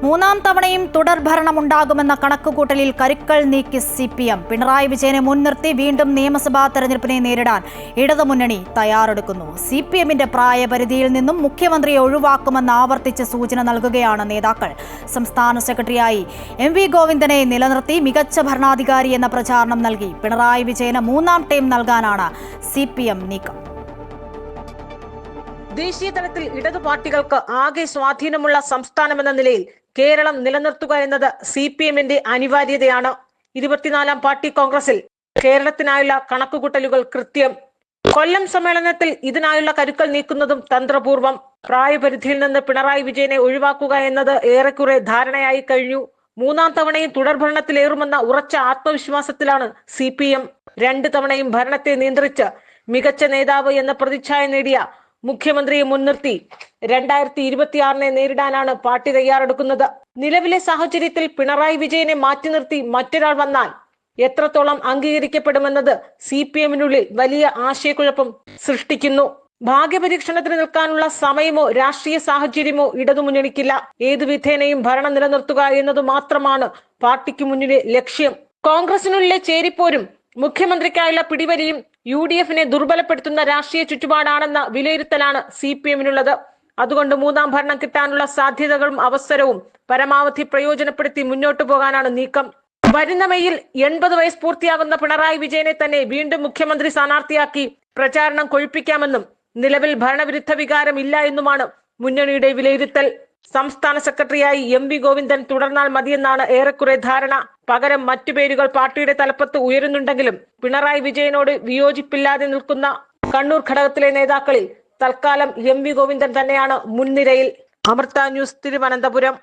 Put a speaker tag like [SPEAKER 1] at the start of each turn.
[SPEAKER 1] മൂന്നാം തവണയും തുടർഭരണമുണ്ടാകുമെന്ന കണക്കുകൂട്ടലിൽ കരുക്കൾ നീക്കി CPM. പിണറായി വിജയനെ മുൻനിർത്തി വീണ്ടും നിയമസഭാ തെരഞ്ഞെടുപ്പിനെ നേരിടാൻ ഇടതുമുന്നണി തയ്യാറെടുക്കുന്നു. CPMന്റെ പ്രായപരിധിയിൽ നിന്നും മുഖ്യമന്ത്രിയെ ഒഴിവാക്കുമെന്ന് ആവർത്തിച്ച് സൂചന നൽകുകയാണ് നേതാക്കൾ. സംസ്ഥാന സെക്രട്ടറിയായി MV ഗോവിന്ദനെ നിലനിർത്തി മികച്ച ഭരണാധികാരി എന്ന പ്രചാരണം നൽകി പിണറായി വിജയന് മൂന്നാം ടൈം നൽകാനാണ് CPM നീക്കം.
[SPEAKER 2] ദേശീയ തലത്തിൽ ഇടതു പാർട്ടികൾക്ക് ആകെ സ്വാധീനമുള്ള സംസ്ഥാനമെന്ന നിലയിൽ കേരളം നിലനിർത്തുക എന്നത് CPMന്റെ അനിവാര്യതയാണ്. 24ാം പാർട്ടി കോൺഗ്രസിൽ കേരളത്തിനായുള്ള കണക്കുകൂട്ടലുകൾ കൃത്യം. കൊല്ലം സമ്മേളനത്തിൽ ഇതിനായുള്ള കരുക്കൾ നീക്കുന്നതും തന്ത്രപൂർവം. പ്രായപരിധിയിൽ നിന്ന് പിണറായി വിജയനെ ഒഴിവാക്കുക എന്നത് ഏറെക്കുറെ ധാരണയായി കഴിഞ്ഞു. മൂന്നാം തവണയും തുടർഭരണത്തിലേറുമെന്ന ഉറച്ച ആത്മവിശ്വാസത്തിലാണ് CPM. 2 തവണയും ഭരണത്തെ നിയന്ത്രിച്ച് മികച്ച നേതാവ് എന്ന പ്രതിച്ഛായ നേടിയ മുഖ്യമന്ത്രിയെ മുൻനിർത്തി 2026 നേരിടാനാണ് പാർട്ടി തയ്യാറെടുക്കുന്നത്. നിലവിലെ സാഹചര്യത്തിൽ പിണറായി വിജയനെ മാറ്റി നിർത്തി മറ്റൊരാൾ വന്നാൽ എത്രത്തോളം അംഗീകരിക്കപ്പെടുമെന്നത് CPMനുള്ളിൽ വലിയ ആശയക്കുഴപ്പം സൃഷ്ടിക്കുന്നു. ഭാഗ്യപരീക്ഷണത്തിന് നിൽക്കാനുള്ള സമയമോ രാഷ്ട്രീയ സാഹചര്യമോ ഇടതുമുന്നണിക്കില്ല. ഏതു വിധേനയും ഭരണം നിലനിർത്തുക എന്നത് മാത്രമാണ് പാർട്ടിക്ക് മുന്നിലെ ലക്ഷ്യം. കോൺഗ്രസിനുള്ളിലെ ചേരിപ്പോരും മുഖ്യമന്ത്രിക്കായുള്ള പിടിവലിയും UDFനെ ദുർബലപ്പെടുത്തുന്ന രാഷ്ട്രീയ ചുറ്റുപാടാണെന്ന വിലയിരുത്തലാണ് CPMനുള്ളത്. അതുകൊണ്ട് മൂന്നാം ഭരണം കിട്ടാനുള്ള സാധ്യതകളും അവസരവും പരമാവധി പ്രയോജനപ്പെടുത്തി മുന്നോട്ടു പോകാനാണ് നീക്കം. വരുന്ന മെയ്യിൽ 80 വയസ്സ് പൂർത്തിയാകുന്ന പിണറായി വിജയനെ തന്നെ വീണ്ടും മുഖ്യമന്ത്രി സ്ഥാനാർത്ഥിയാക്കി പ്രചാരണം കൊഴുപ്പിക്കാമെന്നും നിലവിൽ ഭരണവിരുദ്ധ വികാരം ഇല്ല എന്നുമാണ് മുന്നണിയുടെ വിലയിരുത്തൽ. സംസ്ഥാന സെക്രട്ടറിയായി MV ഗോവിന്ദൻ തുടർന്നാൽ മതിയെന്നാണ് ഏറെക്കുറെ ധാരണ. പകരം മറ്റു പേരുകൾ പാർട്ടിയുടെ തലപ്പത്ത് ഉയരുന്നുണ്ടെങ്കിലും പിണറായി വിജയനോട് വിയോജിപ്പില്ലാതെ നിൽക്കുന്ന കണ്ണൂർ ഘടകത്തിലെ നേതാക്കളിൽ തൽക്കാലം MV ഗോവിന്ദൻ തന്നെയാണ് മുൻനിരയിൽ. അമൃത ന്യൂസ്, തിരുവനന്തപുരം.